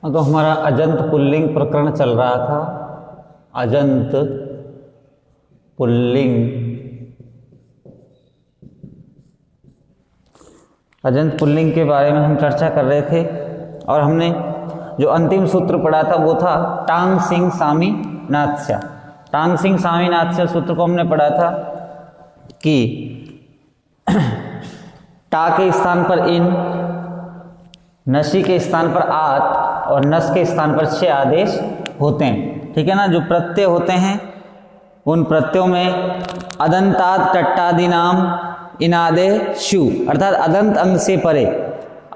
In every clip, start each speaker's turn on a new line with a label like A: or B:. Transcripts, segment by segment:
A: तो हमारा अजंत पुल्लिंग प्रकरण चल रहा था। अजंत पुल्लिंग, अजंत पुल्लिंग के बारे में हम चर्चा कर रहे थे और हमने जो अंतिम सूत्र पढ़ा था वो था टांग सिंग सामी नात्स्या। टांग सिंग सामी नात्स्या सूत्र को हमने पढ़ा था कि टा के स्थान पर इन, नशी के स्थान पर आत और नस के स्थान पर छह आदेश होते हैं। ठीक है ना। जो प्रत्यय होते हैं उन प्रत्ययों में अदंतात टट्टादि नाम इनादे शु अर्थात अदंत अंग से परे,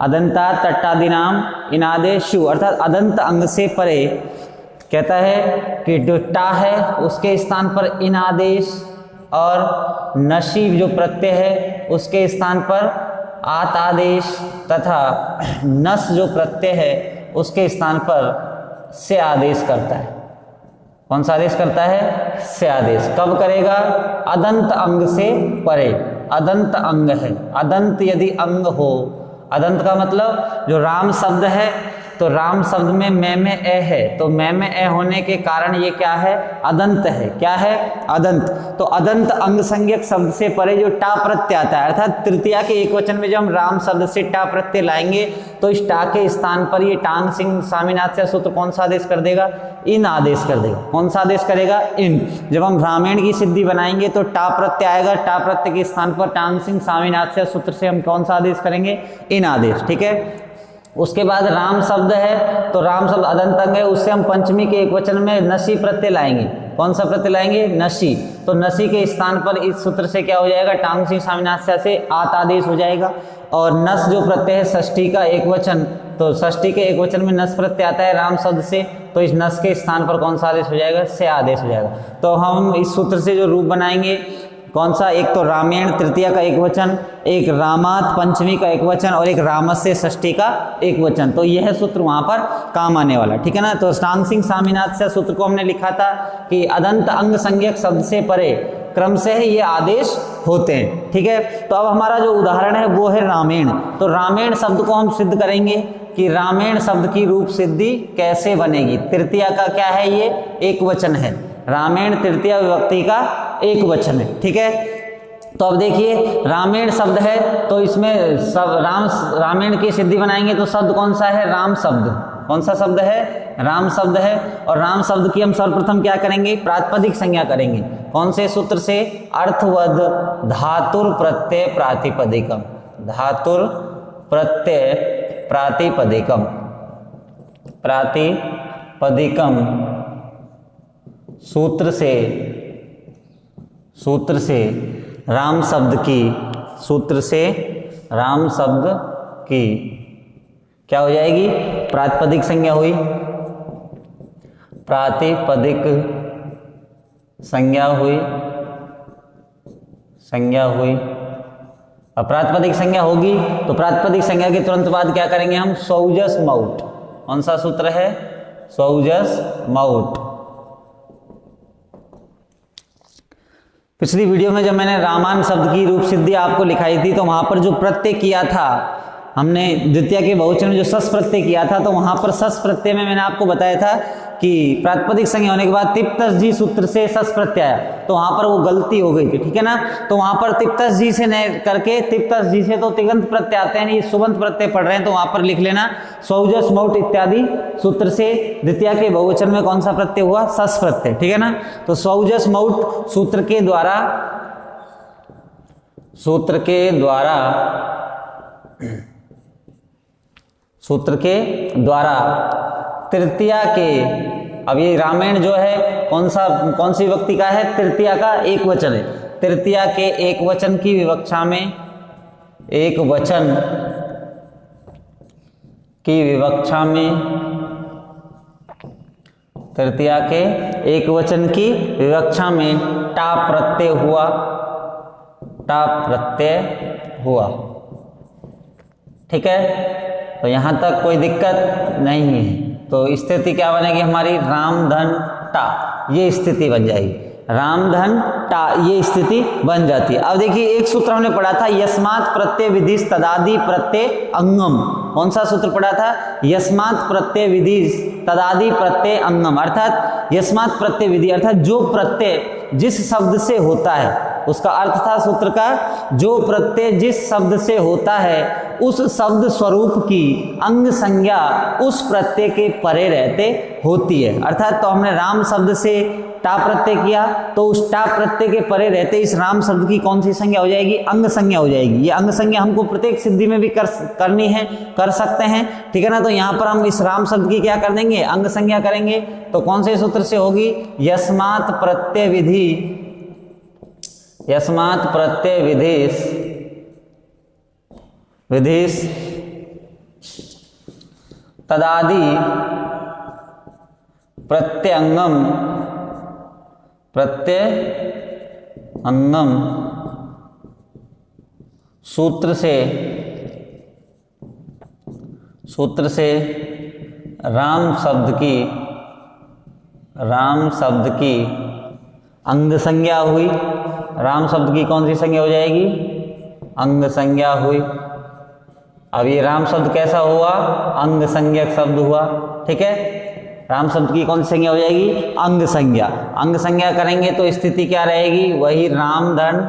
A: अदंतात टट्टादि नाम इनादे शु अर्थात अदंत अंग से परे कहता है कि जो टा है उसके स्थान पर इन आदेश और नशी जो प्रत्यय है उसके स्थान पर आत आदेश तथा नस जो प्रत्यय है उसके स्थान पर से आदेश करता है। कौन सा आदेश करता है? से आदेश। कब करेगा? अदंत अंग से परे। अदंत अंग है, अदंत यदि अंग हो, अदंत का मतलब जो राम शब्द है तो राम शब्द में में ए है, तो में ए होने के कारण ये क्या है? अदंत है। क्या है? अदंत। तो अदंत अंग संज्ञक शब्द से परे जो टा प्रत्यय आता है अर्थात तृतीया के एक वचन में जब हम राम शब्द से टा प्रत्यय लाएंगे तो इस टा के स्थान पर ये टांग सिंह सामीनात्स्या सूत्र कौन सा आदेश कर देगा? इन आदेश कर देगा। कौन सा आदेश करेगा? इन। जब हम रामायण की सिद्धि बनाएंगे तो टा प्रत्यय आएगा, टा प्रत्यय के स्थान पर टांग सिंह सामीनात्स्या सूत्र से हम कौन सा आदेश करेंगे? इन आदेश। ठीक है। उसके बाद राम शब्द है तो राम शब्द अदंत अंग है, उससे हम पंचमी के एक वचन में नशी प्रत्यय लाएंगे। कौन सा प्रत्यय लाएंगे? नशी। तो नशी के स्थान पर इस सूत्र से क्या हो जाएगा? टांग सिंह सामीनात्स्या से आत आदेश हो जाएगा। और नस जो प्रत्यय है षष्ठी का एक वचन, तो षष्ठी के एक वचन में नस प्रत्यय आता है राम शब्द से, तो इस नस के स्थान पर कौन सा आदेश हो जाएगा? से आदेश हो जाएगा। तो हम इस सूत्र से जो रूप बनाएंगे कौन सा? एक तो रामायण तृतीया का एक वचन, एक रामात पंचमी का एक वचन और एक रामस्य षष्ठी का एक वचन। तो यह सूत्र वहां पर काम आने वाला। ठीक है ना। तो टांग सिंह सामीनात्स्या सूत्र को हमने लिखा था कि अदंत अंग संज्ञक शब्द से परे क्रम से ये आदेश होते हैं। ठीक है। तो अब हमारा जो उदाहरण है वो है रामायण। तो रामायण शब्द को हम सिद्ध करेंगे कि रामायण शब्द की रूप सिद्धि कैसे बनेगी। तृतीया का क्या है? ये एक वचन है। रामायण तृतीया विभक्ति का एक वचन है। ठीक है। तो अब देखिए रामायण शब्द है तो इसमें सब रामायण की सिद्धि बनाएंगे तो शब्द कौन सा है? राम शब्द। कौन सा शब्द है? राम शब्द है। और राम शब्द की हम सर्वप्रथम क्या करेंगे? प्रातिपदिक संज्ञा करेंगे। कौन से सूत्र से? अर्थवद धातुर प्रत्यय प्रातिपदिकम। धातुर प्रत्यय प्रातिपदिकम, प्रातिपदिकम सूत्र से राम शब्द की, सूत्र से राम शब्द की क्या हो जाएगी? प्रातिपदिक संज्ञा हुई। प्रातिपदिक संज्ञा हुई, संज्ञा हुई। अब प्रातिपदिक संज्ञा होगी तो प्रातिपदिक संज्ञा के तुरंत बाद क्या करेंगे हम? सौजस मौट। कौन सा सूत्र है? सौजस मौट। पिछली वीडियो में जब मैंने रामान शब्द की रूप सिद्धि आपको लिखाई थी तो वहां पर जो प्रत्यय किया था हमने, द्वितीय के बहुवचन में जो सस प्रत्यय किया था, तो वहां पर सस प्रत्यय में मैंने आपको बताया था कि प्रातिपदिक संज्ञा होने के बाद तिप्तस जी सूत्र से सस प्रत्यय आया, तो वहां पर वो गलती हो गई थी। ठीक है ना। तो वहां पर तिप्तस जी से नहीं करके तिप्तस जी से तो तिगंत प्रत्यय आते हैं, ये सुबंत प्रत्यय पढ़ रहे हैं तो वहां पर लिख लेना सौजस मौट इत्यादि सूत्र से द्वितीय के बहुवचन में कौन सा प्रत्यय हुआ? सस प्रत्यय। ठीक है ना। तो सौजस मौट सूत्र के द्वारा तृतीया के, अब ये रामायण जो है कौन सी विभक्ति का है? तृतीया का एक वचन है। तृतीया के एक वचन की विवक्षा में, एक वचन की विवक्षा में, तृतीया के एक वचन की विवक्षा में टा प्रत्यय हुआ, टा प्रत्यय हुआ। ठीक है। तो यहां तक कोई दिक्कत नहीं है। तो स्थिति क्या बनेगी हमारी? राम धन टा, ये स्थिति बन जाएगी। राम धन टा, ये स्थिति बन जाती है। अब देखिए एक सूत्र हमने पढ़ा था, यस्मात् प्रत्यय विधिस तदादि प्रत्यय अंगम। कौन सा सूत्र पढ़ा था? यस्मात् प्रत्यय विधि तदादि प्रत्यय अंगम, अर्थात यस्मात् प्रत्यय विधि अर्थात जो प्रत्यय जिस शब्द से होता है, उसका अर्थ था सूत्र का, जो प्रत्यय जिस शब्द से होता है उस शब्द स्वरूप की अंग संज्ञा उस प्रत्यय के परे रहते होती है। अर्थात तो हमने राम शब्द से टा प्रत्यय किया, तो उस टा प्रत्यय के परे रहते इस राम शब्द की कौन सी संज्ञा हो जाएगी? अंग संज्ञा हो जाएगी। ये अंग संज्ञा हमको प्रत्येक सिद्धि में भी करनी है, कर सकते हैं, ठीक है ना। तो यहाँ पर हम इस राम शब्द की क्या कर देंगे? अंग संज्ञा करेंगे। तो कौन से सूत्र से होगी? यस्मात् प्रत्यय विधि, यस्मात् प्रत्यय विधिस तदादि प्रत्यंगम सूत्र से राम शब्द की अंग संज्ञा हुई। राम शब्द की कौन सी संज्ञा हो जाएगी? अंग संज्ञा हुई। अब ये राम शब्द कैसा हुआ? अंग संज्ञक शब्द हुआ, ठीक है। राम शब्द की कौन सी संज्ञा हो जाएगी? अंग संज्ञा। अंग संज्ञा करेंगे तो स्थिति क्या रहेगी? वही राम धन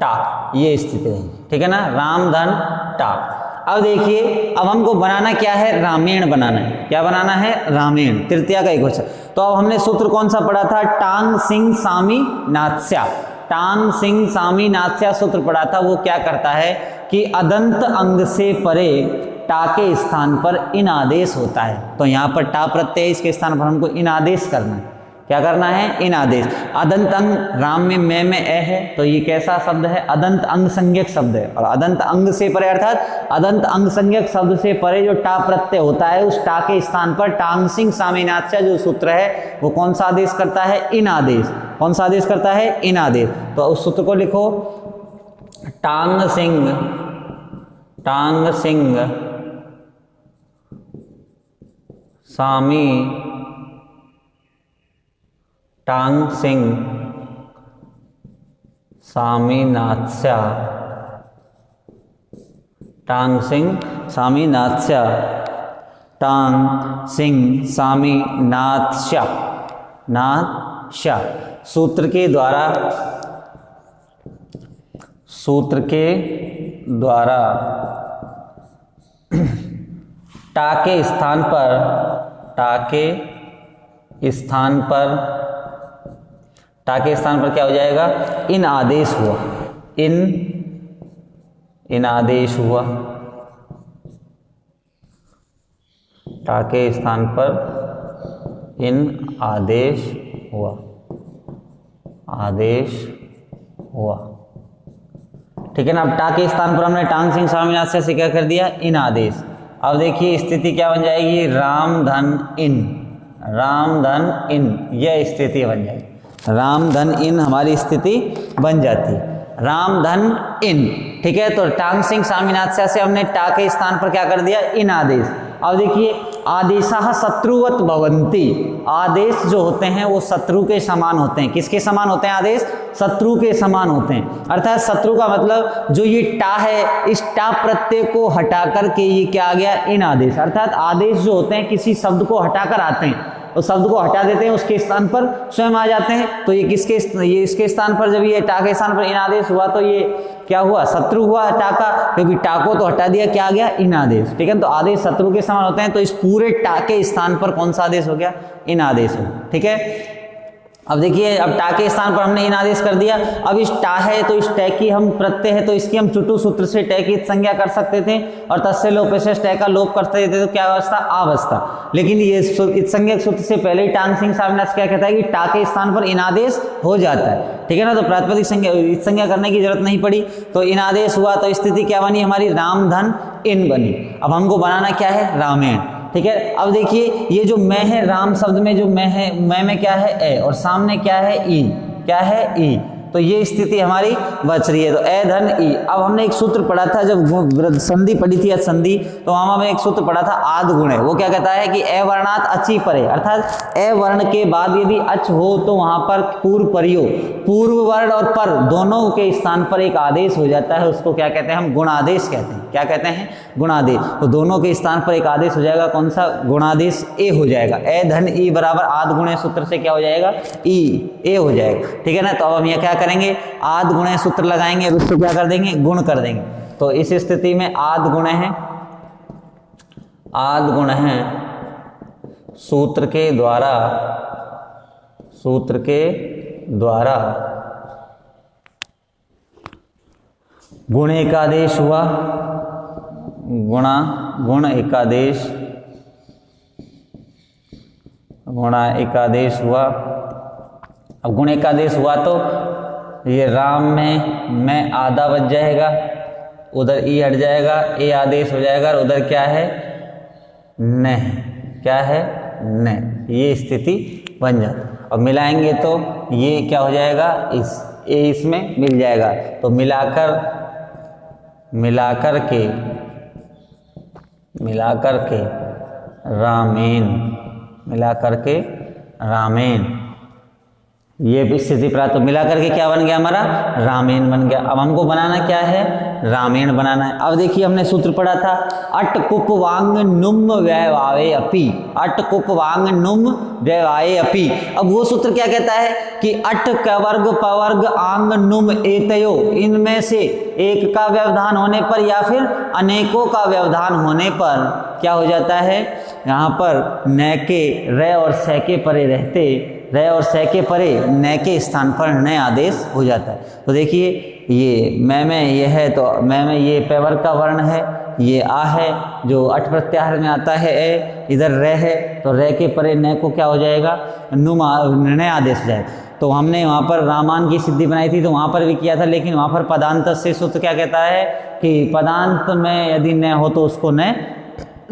A: टा, ये स्थिति रहेगी, ठीक है ना। राम धन टा। अब देखिए, अब हमको बनाना क्या है? रामेण बनाना है। क्या बनाना है? रामेण, तृतीया का एक वचन। तो अब हमने सूत्र कौन सा पढ़ा था? टांग सिंह सामी नात्स्या। टांग सिंह सामी नात्स्या सूत्र पढ़ा था। वो क्या करता है कि अदंत अंग से परे टा के स्थान पर इन आदेश होता है। तो यहाँ पर टा प्रत्यय, इसके स्थान पर हमको इन आदेश करना है। क्या करना है? इन आदेश। अदंत अंग, राम में में ए है, तो ये कैसा शब्द है? अदंत अंग संज्ञक शब्द है। और अदंत अंग से परे अर्थात अदंत अंग संज्ञक शब्द से परे जो टा प्रत्यय होता है, उस टा के स्थान पर टांग सिंह सामीनाथ्या जो सूत्र है वो कौन सा आदेश करता है? इन आदेश। कौन सा आदेश करता है? इन आदेश। तो उस सूत्र को लिखो, टांग सिंह सामी, टांग सिंह सामीनाथ्या, टांग सिंह सामीनाथ्या, टांग सिंह सामीनाथ्या, नाथ्या। सूत्र के द्वारा टा के स्थान पर क्या हो जाएगा? इन आदेश हुआ। इन आदेश हुआ। टा के स्थान पर इन आदेश हुआ। ठीक है ना। अब टा के स्थान पर हमने टांग सिंह स्वामीनाथन से क्या कर दिया? इन आदेश। अब देखिए स्थिति क्या बन जाएगी? राम धन इन, यह स्थिति बन जाएगी। राम धन इन हमारी स्थिति बन जाती है। राम धन इन, ठीक है। तो टांग सिंह स्वामीनाथन से हमने टा के स्थान पर क्या कर दिया? इन आदेश। अब देखिए, आदेशः शत्रुवत भवन्ति। आदेश जो होते हैं वो शत्रु के समान होते हैं। किसके समान होते हैं? आदेश शत्रु के समान होते हैं। अर्थात शत्रु का मतलब जो ये टा है, इस टा प्रत्यय को हटा करके ये क्या आ गया? इन आदेश। अर्थात आदेश जो होते हैं किसी शब्द को हटाकर आते हैं, उस शब्द को हटा देते हैं, उसके स्थान पर स्वयं आ जाते हैं। तो ये इसके स्थान पर, जब ये टा के स्थान पर इन आदेश हुआ तो ये क्या हुआ? शत्रु हुआ टा का, क्योंकि टा को तो हटा दिया, क्या आ गया? इन आदेश, ठीक है। तो आदेश शत्रु के समान होते हैं। तो इस पूरे टा के स्थान पर कौन सा आदेश हो गया? इन आदेश हो, ठीक है। अब देखिए, अब टा के स्थान पर हमने इन आदेश कर दिया। अब इस टा है तो इस टै की हम प्रत्यय है तो इसकी हम चुटु सूत्र से टै की संज्ञा कर सकते थे और तस्य लोपेशेष टै का लोप करते थे, तो क्या अवस्था? अवस्था। लेकिन ये इस संज्ञक सूत्र से पहले ही टांग सिंह स्वामीनाथन क्या कहता है कि टा के स्थान पर इन आदेश हो जाता है, ठीक है ना। तो प्रातिपदिक संज्ञा करने की जरूरत नहीं पड़ी। तो इन आदेश हुआ तो स्थिति क्या बनी हमारी? राम धन इन बनी। अब हमको बनाना क्या है? रामेण, ठीक है। अब देखिए, ये जो मैं है, राम शब्द में जो मैं है, मैं में क्या है? ए, और सामने क्या है? ई। क्या है? ई। तो ये स्थिति हमारी बच रही है। तो ए धन ई। अब हमने एक सूत्र पढ़ा था जब संधि पढ़ी थी, संधि, तो वहां में एक सूत्र पढ़ा था आद गुणे। वो क्या कहता है कि ए वर्णात अची परे, अर्थात ए वर्ण के बाद यदि अच हो तो वहां पर पूर्व परियो, पूर्व वर्ण और पर दोनों के स्थान पर एक आदेश हो जाता है, उसको क्या कहते हैं हम गुणादेश कहते हैं। क्या कहते हैं? गुणादेश। तो दोनों के स्थान पर एक आदेश हो जाएगा, कौन सा? गुणादेश ए हो जाएगा। ए धन ई बराबर आद गुणे सूत्र से क्या हो जाएगा? ई, ए हो जाएगा। ठीक है ना। तो अब हम ये क्या करेंगे? आद गुणे सूत्र लगाएंगे और उसको क्या कर देंगे? गुण कर देंगे। तो इस स्थिति में आद गुण है, आद गुण है सूत्र के द्वारा, सूत्र के द्वारा गुण एकादेश हुआ, गुण एकादेश, गुणा एकादेश हुआ। अब गुण एकादेश हुआ तो ये राम में मैं आधा बच जाएगा, उधर ई हट जाएगा, ए आदेश हो जाएगा और उधर क्या है? न। क्या है? न। ये स्थिति बन जाती। और मिलाएंगे तो ये क्या हो जाएगा? इस ए इसमें मिल जाएगा। तो मिलाकर के रामेन, मिलाकर के रामेन, ये स्थिति प्राप्त। तो मिलाकर के क्या बन गया हमारा? रामेन बन गया। अब हमको बनाना क्या है? रामेण बनाना है। अब देखिए हमने सूत्र पढ़ा था अट कुप वांग नुम व्यवाये अपि, अट कुप वांग नुम व्यवाये अपि। अब वो सूत्र क्या कहता है कि अट कवर्ग पवर्ग आंग नुम एतयो, इनमें से एक का व्यवधान होने पर या फिर अनेकों का व्यवधान होने पर क्या हो जाता है? यहाँ पर न के र और स के परे रहते, र और स के परे न के स्थान पर न आदेश हो जाता है। तो देखिए ये मैं में ये है, तो मैं में ये पैवर का वर्ण है, ये आ है जो अठ प्रत्याहार में आता है ए, इधर र है, तो र के परे न को क्या हो जाएगा? न आदेश हो जाएगा। तो हमने वहाँ पर रामान की सिद्धि बनाई थी तो वहाँ पर भी किया था, लेकिन वहाँ पर पदांत से सूत्र क्या कहता है कि पदांत में यदि न हो तो उसको न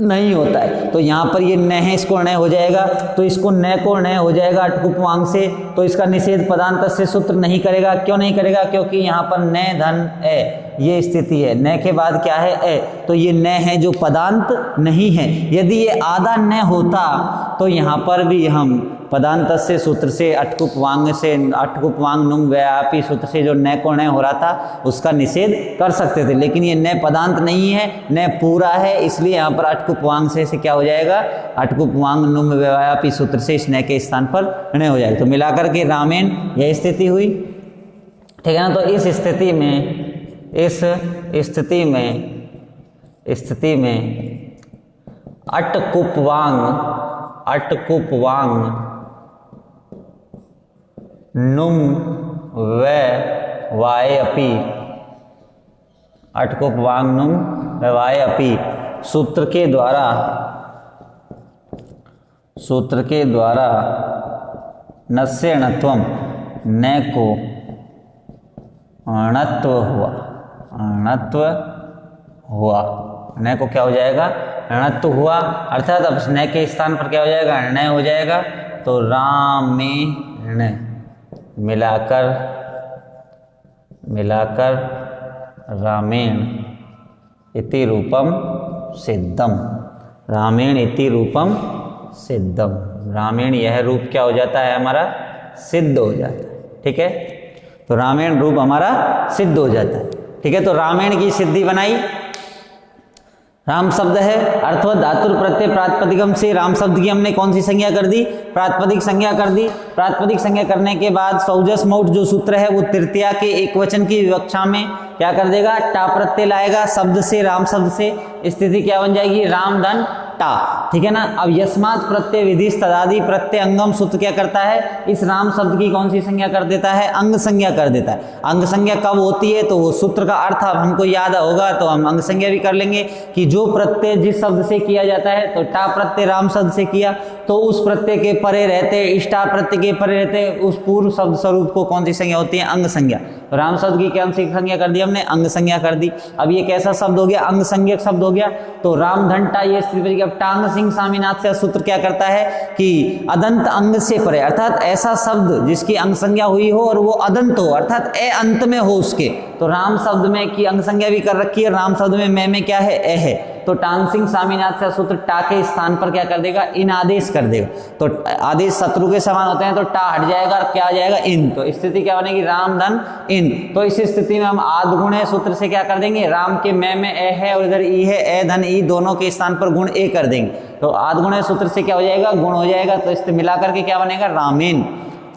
A: नहीं होता है। तो यहाँ पर ये न है, इसको न हो जाएगा, तो इसको न को न हो जाएगा अटकुपवांग से, तो इसका निषेध पदांत से सूत्र नहीं करेगा। क्यों नहीं करेगा? क्योंकि यहाँ पर न धन ए, ये स्थिति है, न के बाद क्या है? ए, तो ये न है जो पदांत नहीं है। यदि ये आधा न होता तो यहाँ पर भी हम पदांत से सूत्र से अटकुपवांग से, अटकुपवांग नुम व्यापी सूत्र से जो न को न हो रहा था उसका निषेध कर सकते थे, लेकिन ये न पदांत नहीं है, न पूरा है, इसलिए यहाँ पर अटकुपवांग से क्या हो जाएगा? अटकुपवांग नुम व्यापी सूत्र से इस न के स्थान पर न हो जाएगा। तो मिलाकर के रामेण यह स्थिति हुई। ठीक है ना। तो इस स्थिति में अटकुपवांग नुम वाय अपि, अटकुपवांग नुम वाय अपि सूत्र के द्वारा नस्य णत्वम, न को णत्व हुआ, न को क्या हो जाएगा? णत्व हुआ, अर्थात अब न के स्थान पर क्या हो जाएगा? न हो जाएगा। तो रामेण मिलाकर रामेण इति रूपम सिद्धम, रामेण इति रूपम सिद्धम, रामेण यह रूप क्या हो जाता है? हमारा सिद्ध हो जाता है। ठीक है। तो रामेण रूप हमारा सिद्ध हो जाता है। ठीक है। तो रामेण की सिद्धि बनाई। राम शब्द है अर्थवत धातुर प्रत्यय प्रातिपदिकम से राम शब्द की हमने कौन सी संज्ञा कर दी? प्रातिपदिक संज्ञा कर दी। प्रातिपदिक संज्ञा करने के बाद सौजस मौट जो सूत्र है वो तृतीया के एक वचन की विवक्षा में क्या कर देगा? टा प्रत्यय लाएगा शब्द से, राम शब्द से। स्थिति क्या बन जाएगी? राम धन टा। ठीक है ना। अब यस्मात् प्रत्यय विधिस तदादि प्रत्यय अंगम सूत्र क्या करता है? इस राम शब्द की कौन सी संज्ञा कर देता है? अंग संज्ञा कर देता है। अंग संज्ञा कब होती है? तो वो सूत्र का अर्थ अब हमको याद होगा तो हम अंग संज्ञा भी कर लेंगे कि जो प्रत्यय जिस शब्द से किया जाता है, तो टा प्रत्यय राम शब्द से किया तो उस प्रत्यय के परे रहते, इष्टा प्रत्यय के परे रहते उस पूर्व शब्द स्वरूप को कौन सी संज्ञा होती है? अंग संज्ञा। तो राम शब्द की कौन सी संज्ञा कर दी हमने? अंग संज्ञा कर दी। अब ये कैसा शब्द हो गया? अंग संज्ञक शब्द हो गया। तो राम धन टा ये स्थिति। अब टांग तानसिंह स्वामीनाथन का सूत्र क्या करता है कि अदंत अंग से परे, अर्थात ऐसा शब्द जिसकी अंग संज्ञा हुई हो और वो अदंत हो, अर्थात ए अंत में हो उसके। तो राम शब्द में की अंग संज्ञा भी कर रखी है, राम शब्द में मैं क्या है, ए है। तो तानसिंह स्वामीनाथन का सूत्र टा के स्थान पर क्या कर देगा, इन आदेश कर देगा। तो आदेश शत्रु के समान होते हैं, तो टा हट जाएगा और क्या आ जाएगा, इन। तो स्थिति क्या बनेगी, राम धन इन। तो इस स्थिति में हम आद गुणे सूत्र से क्या कर देंगे, राम के मैं में ए है और इधर ई है, ए धन ई दोनों के स्थान पर गुण ए कर देंगे। तो आद गुणे सूत्र से क्या हो जाएगा, गुण हो जाएगा। तो इससे मिलाकर के क्या बनेगा, रामेण।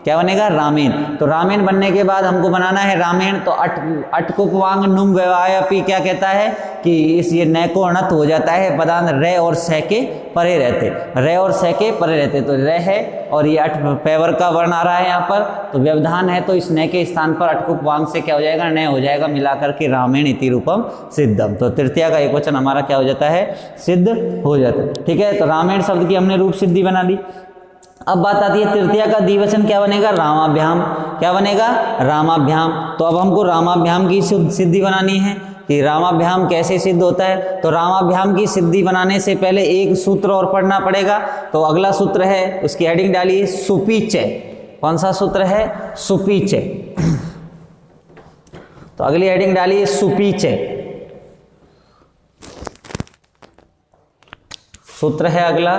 A: क्या बनेगा, रामेण। तो रामेण बनने के बाद हमको बनाना है रामेण। तो अटकुपवांग नुम व्यवायपी क्या कहता है कि इस ये न को अणत हो जाता है, पदांत रे और सह के परे रहते, रे और सह के परे रहते। तो रे है और ये अट पैवर का वर्ण आ रहा है यहाँ पर, तो व्यवधान है। तो इस न के स्थान पर अटकुपवांग से क्या हो जाएगा, न हो जाएगा, मिलाकर के रामेण इति रूपम सिद्धम। तो तृतीया का एक वचन हमारा क्या हो जाता है, सिद्ध हो जाता है। ठीक है, तो रामेण शब्द की हमने रूप सिद्धि बना ली। अब बात आती है तृतीया का द्विवचन क्या बनेगा, रामाभ्याम। क्या बनेगा, रामाभ्याम। तो अब हमको रामाभ्याम की सिद्धि बनानी है कि रामाभ्याम कैसे सिद्ध होता है। तो रामाभ्याम की सिद्धि बनाने से पहले एक सूत्र और पढ़ना पड़ेगा। तो अगला सूत्र है, उसकी हेडिंग डालिए सुपीचय। कौन सा सूत्र है, सुपीचय। तो अगली हेडिंग डालिए सुपीचय। सूत्र है अगला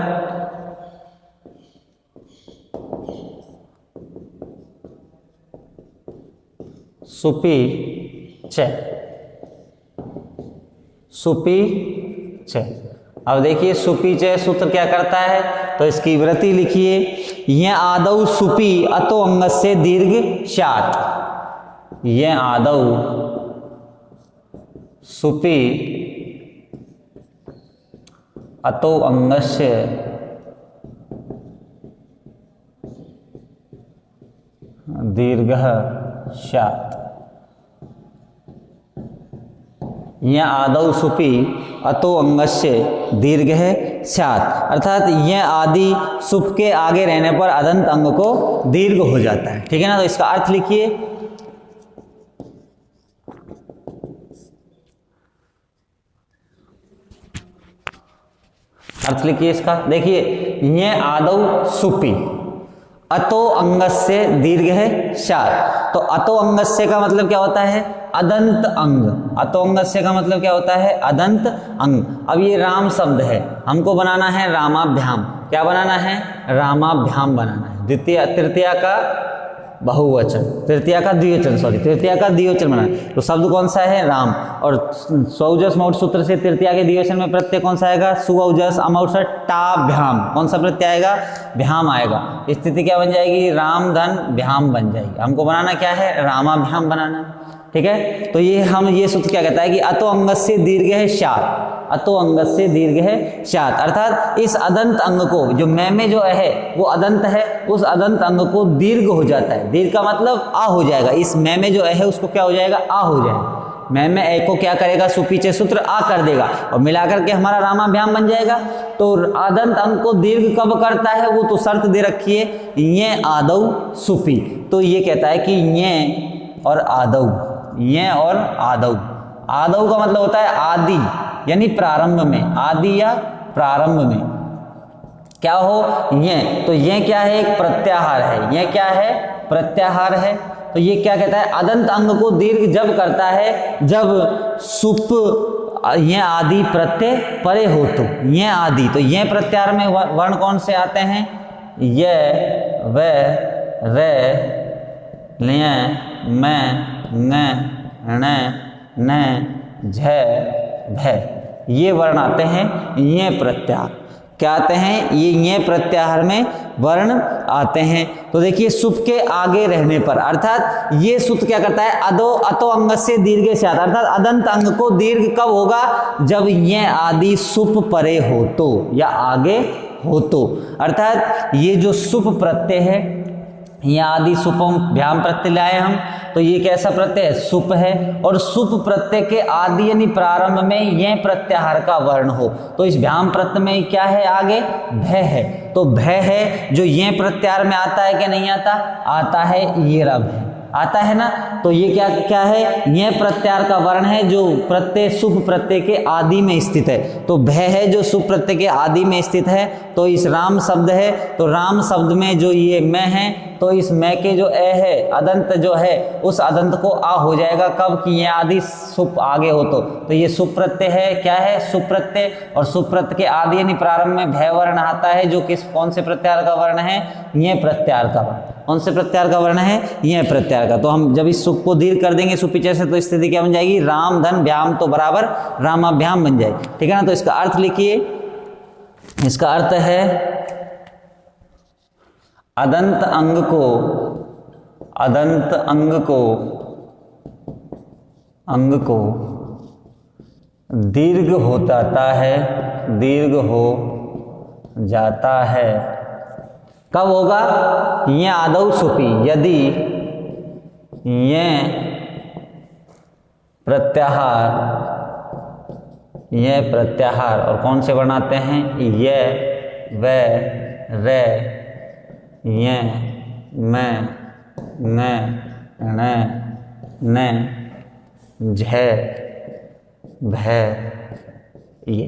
A: सुपीचय। सुपीचय। अब देखिए सुपीचय सूत्र क्या करता है, तो इसकी वृत्ति लिखिए, यह आदौ सुपी अतो अंगस्य दीर्घ स्यात्। यह आदौ सुपी अतो अंगस्य दीर्घः स्यात्। यह आदौ सुपी अतो अंगस्य दीर्घ है स्यात्, अर्थात यह आदि सुप के आगे रहने पर अदंत अंग को दीर्घ हो जाता है। ठीक है ना। तो इसका अर्थ लिखिए, अर्थ लिखिए इसका। देखिए, यह आदौ सुपी अतो अंगस्य दीर्घ है स्यात्। तो अतो अंगस्य का मतलब क्या होता है, अदंत अंग। अतो अंगस्य का मतलब क्या होता है, अदंत अंग। अब ये राम शब्द है, हमको बनाना है रामाभ्याम। क्या बनाना है, रामाभ्याम बनाना है। तृतीया का बहुवचन, तृतीया का द्विवचन, सॉरी तृतीया का द्विवचन बनाना है। तो शब्द कौन सा है, राम। और स्वौजस मौट सूत्र से तृतीया के द्विवचन में प्रत्यय कौन सा आएगा, सुऔजस अमौट से टाभ्याम। कौन सा प्रत्यय आएगा, भ्याम आएगा। स्थिति क्या बन जाएगी, राम धन भ्याम बन जाएगी। हमको बनाना क्या है, रामाभ्याम बनाना है। ठीक है। तो ये सूत्र क्या कहता है कि अतो अंगस्य दीर्घ है स्यात्। अतो अंगस्य दीर्घ है स्यात्, अर्थात इस अदंत अंग को, जो मैं में जो है वो अदंत है, उस अदंत अंग को दीर्घ हो जाता है। दीर्घ का मतलब आ हो जाएगा। इस मैं में जो है उसको क्या हो जाएगा, आ हो जाएगा। मैं में ए को क्या करेगा, सुपीचय सूत्र आ कर देगा और मिलाकर के हमारा रामाभ्याम बन जाएगा। तो अदंत अंग को दीर्घ कब करता है, वो तो शर्त दे रखी है, ये आदौ सुपी। तो ये कहता है कि ये और आदौ, ये और आदौ। आदौ का मतलब होता है आदि, यानी प्रारंभ में, आदि या प्रारंभ में क्या हो, ये। तो ये क्या है, एक प्रत्याहार है। ये क्या है, प्रत्याहार है। तो ये क्या कहता है, अदंत अंग को दीर्घ जब करता है जब सुप ये आदि प्रत्यय परे हो। तो ये आदि, तो ये प्रत्याहार में वर्ण कौन से आते हैं, ये, वे, रे, लिय, मैं, न, न, झ, भ, ये वर्ण आते हैं। ये प्रत्याहार क्या आते हैं, ये प्रत्याहार में वर्ण आते हैं। तो देखिए, सुप के आगे रहने पर, अर्थात ये सूत्र क्या करता है, अतो अंगस्य दीर्घ स्यात्, अर्थात अदंत अंग को दीर्घ कब होगा, जब ये आदि सुप परे हो तो, या आगे हो तो। अर्थात ये जो सुप प्रत्यय है, ये आदि सुपम भ्याम प्रत्यय लाए हम, तो ये कैसा प्रत्यय है, सुप है। और सुप प्रत्यय के आदि यानी प्रारंभ में ये प्रत्याहार का वर्ण हो, तो इस भ्याम प्रत्यय में क्या है, आगे भय है। तो भय है जो ये प्रत्याहार में आता है कि नहीं आता, आता है, ये रब है, आता है ना। तो ये क्या क्या है, ये प्रत्याहार का वर्ण है जो प्रत्यय शुभ प्रत्यय के आदि में स्थित है। तो भय है जो शुभ प्रत्यय के आदि में स्थित है। तो इस राम शब्द है, तो राम शब्द में जो ये मैं है, तो इस मैं के जो ए है अदंत जो है उस अदंत को आ हो जाएगा कब कि ये आदि सुप आगे हो तो ये सुप्रत्यय है। क्या है, सुप्रत्यय। और सुप्रत्यय के आदि यानी प्रारंभ में भय वर्ण आता है जो किस कौन से प्रत्याहार का वर्ण है, ये प्रत्याहार का वर्ण। कौन से प्रत्याहार का वर्ण है, ये प्रत्याहार का। तो हम जब इस सुप को दीर्घ कर देंगे सुपिचय से तो स्थिति क्या बन जाएगी, राम धन व्याम तो बराबर रामाभ्याम बन जाएगी। ठीक है ना। तो इसका अर्थ लिखिए, इसका अर्थ है अदंत अंग को दीर्घ हो जाता है। कब होगा, ये आदौ सुपी, यदि ये प्रत्याहार और कौन से बनाते हैं, ये वे रे ये मैं न झे भय ये,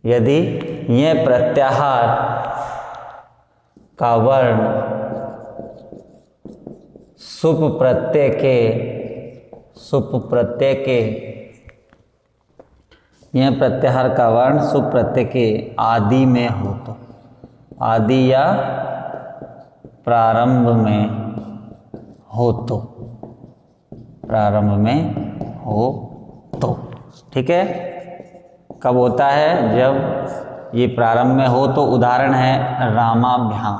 A: यदि ये प्रत्याहार का वर्ण सुप प्रत्यय के यह प्रत्याहार का वर्ण सुप प्रत्यय के आदि में हो तो, आदि या प्रारंभ में हो तो, ठीक है। कब होता है, जब ये प्रारंभ में हो तो। उदाहरण है रामाभ्याम।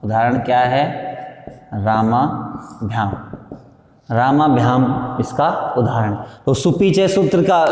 A: उदाहरण क्या है, रामाभ्याम इसका उदाहरण। तो सुपीचय सूत्र का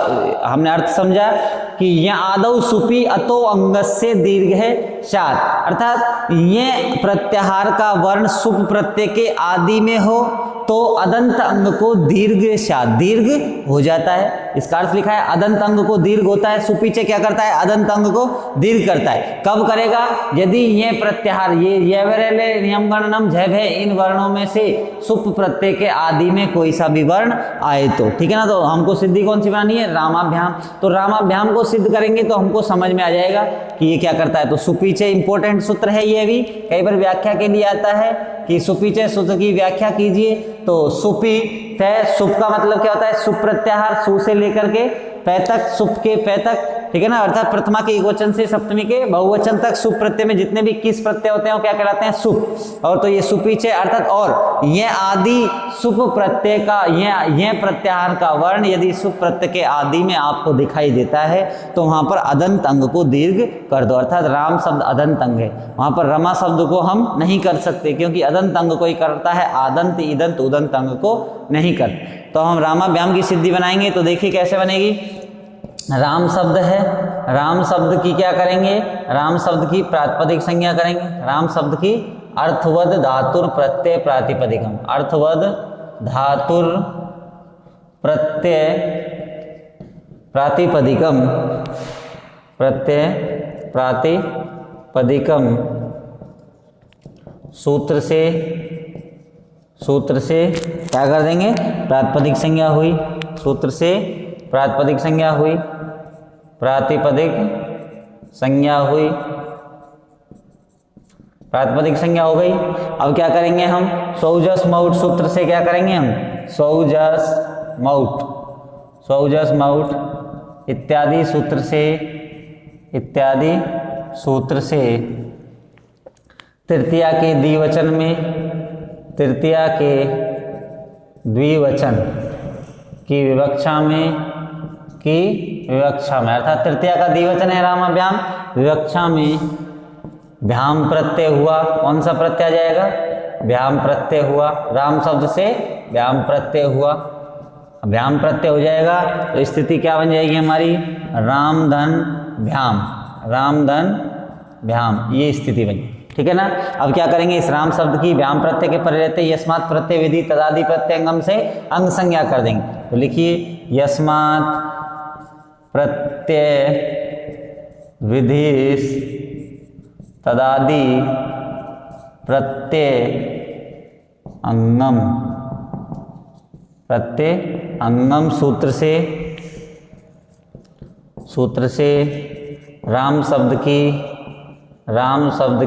A: हमने अर्थ समझा कि यह आदौ सुपी अतो अंगस्य दीर्घ है शात, अर्थात ये प्रत्याहार का वर्ण सुप प्रत्यय के आदि में हो तो अदंत अंग को दीर्घ शात, दीर्घ हो जाता है। इसका अर्थ लिखा है अदंत अंग को दीर्घ होता है। सुपीचय क्या करता है, अदंत अंग को दीर्घ करता है। कब करेगा, यदि ये प्रत्याहार ये वरेले नियम गणनम झ भय इन वर्णों में से सुप प्रत्यय के आदि में कोई सा भी वर्ण आए तो। ठीक है ना। तो हमको सिद्धि कौन सी बनानी है, रामाभ्याम। तो रामाभ्याम को सिद्ध करेंगे तो हमको समझ में आ जाएगा कि ये क्या करता है। तो सुपीचय इंपॉर्टेंट सूत्र है, ये भी कई बार व्याख्या के लिए आता है कि सुपीचय सूत्र की व्याख्या कीजिए। तो सुपी तय, सुप का मतलब क्या होता है, सुप प्रत्याहार, सु से लेकर के पै तक, सुप के पै तक। ठीक है ना। अर्थात प्रथमा के एकवचन से सप्तमी के बहुवचन तक सुप प्रत्यय में जितने भी किस प्रत्यय होते हैं वो क्या कहलाते हैं, सुप। और तो ये सुपीचय अर्थात और ये आदि सुप प्रत्यय का ये प्रत्याहार का वर्ण यदि सुप प्रत्यय के आदि में आपको दिखाई देता है तो वहां पर अदंत अंग को दीर्घ कर दो। अर्थात राम शब्द अदंत अंग है, वहां पर रमा शब्द को हम नहीं कर सकते क्योंकि अदंत अंग को ही करता है, आदंत ईदंत उदंत अंग को नहीं कर। तो हम रामाभ्याम की सिद्धि बनाएंगे। तो देखिए कैसे बनेगी। राम शब्द है, राम शब्द की क्या करेंगे, राम शब्द की प्रातिपदिक संज्ञा करेंगे। राम शब्द की अर्थवद धातुर प्रत्यय प्रातिपदिकम, अर्थवद धातुर प्रत्यय प्रातिपदिकम, प्रत्यय प्रातिपदिकम सूत्र से क्या कर देंगे, प्रातिपदिक संज्ञा हुई, सूत्र से प्रातिपदिक संज्ञा हुई, प्रातिपदिक संज्ञा हुई, प्रातिपदिक संज्ञा हो गई। अब क्या करेंगे हम, सौजस मौट सूत्र से क्या करेंगे हम, सौजस मौट इत्यादि सूत्र से तृतीया के द्विवचन में, तृतीया के द्विवचन की विवक्षा में अर्थात तृतीया का द्विवचन है रामाभ्याम, विवक्षा में भ्याम प्रत्यय हुआ। कौन सा प्रत्यय आ जाएगा, भ्याम प्रत्यय हुआ। राम शब्द से भ्याम प्रत्यय हुआ, भ्याम प्रत्यय हो जाएगा तो स्थिति क्या बन जाएगी हमारी, राम धन भ्याम, ये स्थिति बनी। ठीक है ना। अब क्या करेंगे, इस राम शब्द की व्याम प्रत्यय के परे रहते यस्मात् प्रत्यय विधि तदादि प्रत्यंगम से अंग संज्ञा कर देंगे। तो लिखिए यस्मात् प्रत्यय विधि तदादि प्रत्यय अंगम प्रत्यय अंगम सूत्र से राम शब्द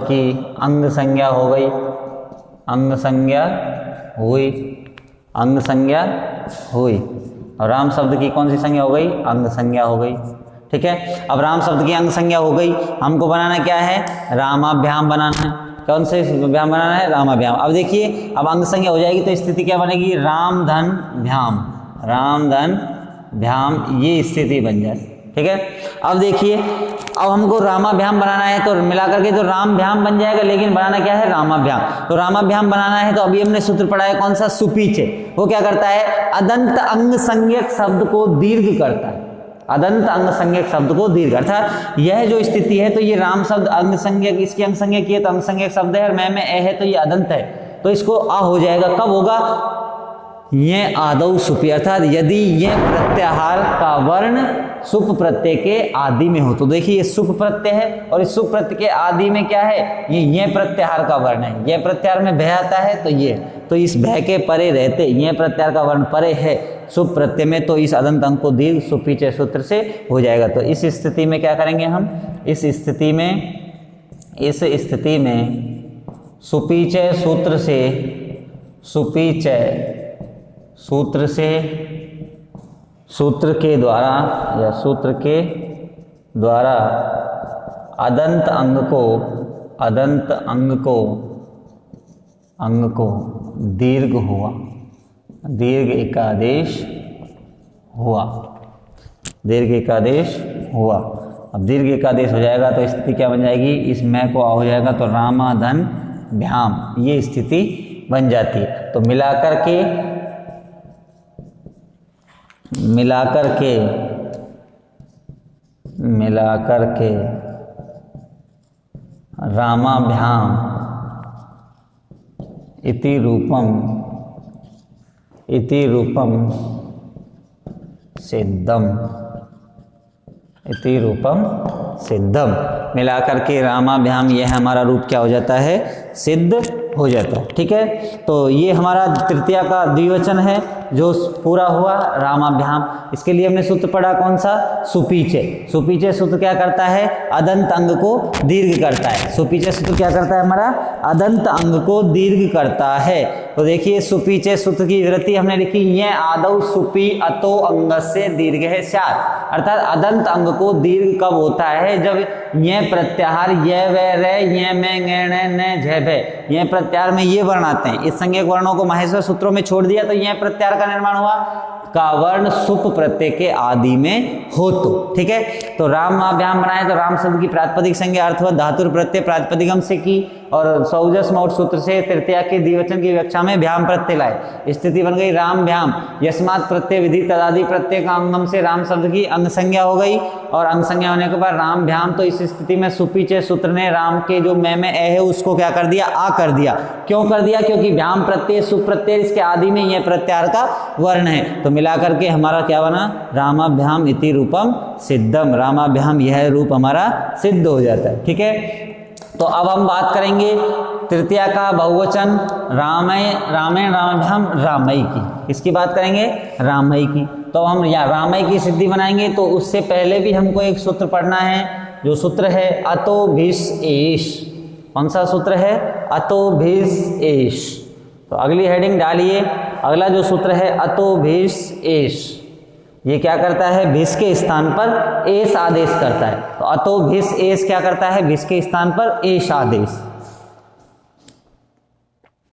A: की अंग संज्ञा हो गई, अंग संज्ञा हुई और राम शब्द की कौन सी संज्ञा हो गई? अंग संज्ञा हो गई। ठीक है, अब राम शब्द की अंग संज्ञा हो गई, हमको बनाना क्या है? रामाभ्याम बनाना है। कौन से व्याम बनाना है? रामाभ्याम। अब देखिए, अब अंग संज्ञा हो जाएगी तो स्थिति क्या बनेगी? राम धन भ्याम, ये स्थिति बन जाए। ठीक है, अब देखिए, अब हमको रामाभ्याम बनाना है तो मिला करके तो रामभ्याम बन जाएगा, लेकिन बनाना क्या है? रामाभ्याम। तो रामाभ्याम बनाना है तो अभी हमने सूत्र पढ़ा है कौन सा? सुपीचे। वो क्या करता है? अदंत अंग संज्ञक शब्द को दीर्घ करता है, अदंत अंग संज्ञक शब्द को दीर्घ, अर्थात यह जो स्थिति है तो ये राम शब्द अंग संज्ञक, इसकी अंग संज्ञक की है तो अंग संज्ञक शब्द है और मैं में ए है तो ये अदंत है, तो इसको आ हो जाएगा। कब होगा? ये आदौ सुपी, अर्थात यदि ये प्रत्याहार का वर्ण सुप प्रत्यय के आदि में हो। तो देखिए, ये सुप प्रत्यय है और इस सुप प्रत्यय के आदि में क्या है? ये प्रत्याहार का वर्ण है। ये प्रत्याहार में भय आता है तो इस भय के परे रहते ये प्रत्याहार का वर्ण परे है सुप प्रत्यय में, तो इस अदंत अंग को दीर्घ सुपीचे सूत्र से हो जाएगा। तो इस स्थिति में क्या करेंगे हम? इस स्थिति में सुपीचे सूत्र से सूत्र के द्वारा अदंत अंग को दीर्घ हुआ, दीर्घ एकादेश हुआ। अब दीर्घ एकादेश हो जाएगा तो स्थिति क्या बन जाएगी? इस मैं को आ हो जाएगा तो रामाधन भ्याम, ये स्थिति बन जाती है। तो मिलाकर के रामाभ्याम इति रूपम सिद्धम, मिलाकर के रामाभ्याम यह हमारा रूप क्या हो जाता है? सिद्ध हो जाता है। ठीक है, तो ये हमारा तृतीया का द्विवचन है जो पूरा हुआ, रामाभ्याम। इसके लिए हमने सूत्र पढ़ा कौन सा? सुपीचे। सुपीचे सूत्र क्या करता है? अदंत अंग को दीर्घ करता है। सुपीचे सूत्र क्या करता है हमारा? अदंत अंग को दीर्घ करता है। तो देखिए, सुपीचे सूत्र की विवृत्ति हमने लिखी, ये आदौ सुपी अतो अंग से दीर्घ है स्यात्, अर्थात अदंत अंग को दीर्घ कब होता है? जब ये प्रत्याहार ये वे रे ये में न झ भे, ये प्रत्याहार में ये वर्ण आते हैं, इस संज्ञक वर्णों को माहेश्वर सूत्रों में छोड़ दिया तो ये प्रत्याहार का निर्माण हुआ का वर्ण सुप प्रत्यय के आदि में हो तो। ठीक है, तो रामाभ्याम बनाए तो राम शब्द की प्रातिपदिक संज्ञा अर्थवत धातुर प्रत्यय प्रातिपदिकम से की और सौजस मौट सूत्र से तृतीया के द्विवचन की व्याख्या में भ्याम प्रत्यय लाए। स्थिति बन गई राम भ्याम, यस्मात् प्रत्यय विधि तदादि प्रत्यय का अंगम से राम शब्द की अंग संज्ञा हो गई और अंग संज्ञा होने के बाद राम भ्याम। तो इस स्थिति में सुपीचे सूत्र ने राम के जो मैं में ए है उसको क्या कर दिया? आ कर दिया। क्यों कर दिया? क्योंकि भ्याम प्रत्यय सुप प्रत्यय इसके आदि में यह प्रत्याहार का वर्ण है। तो मिला करके हमारा क्या बना? रामाभ्याम इति रूपम सिद्धम, रामाभ्याम यह रूप हमारा सिद्ध हो जाता है। ठीक है, तो अब हम बात करेंगे तृतीया का बहुवचन रामाभ्याम रामई की। इसकी बात करेंगे रामई की। तो हम यहाँ रामई की सिद्धि बनाएंगे तो उससे पहले भी हमको एक सूत्र पढ़ना है, जो सूत्र है अतो भिष एष। कौन सा सूत्र है? अतो भिष एष। तो अगली हेडिंग डालिए, अगला जो सूत्र है अतो भिष एष, ये क्या करता है? भिष के स्थान पर एष आदेश करता है। तो अतो भिष एष क्या करता है? भिष के स्थान पर एष आदेश।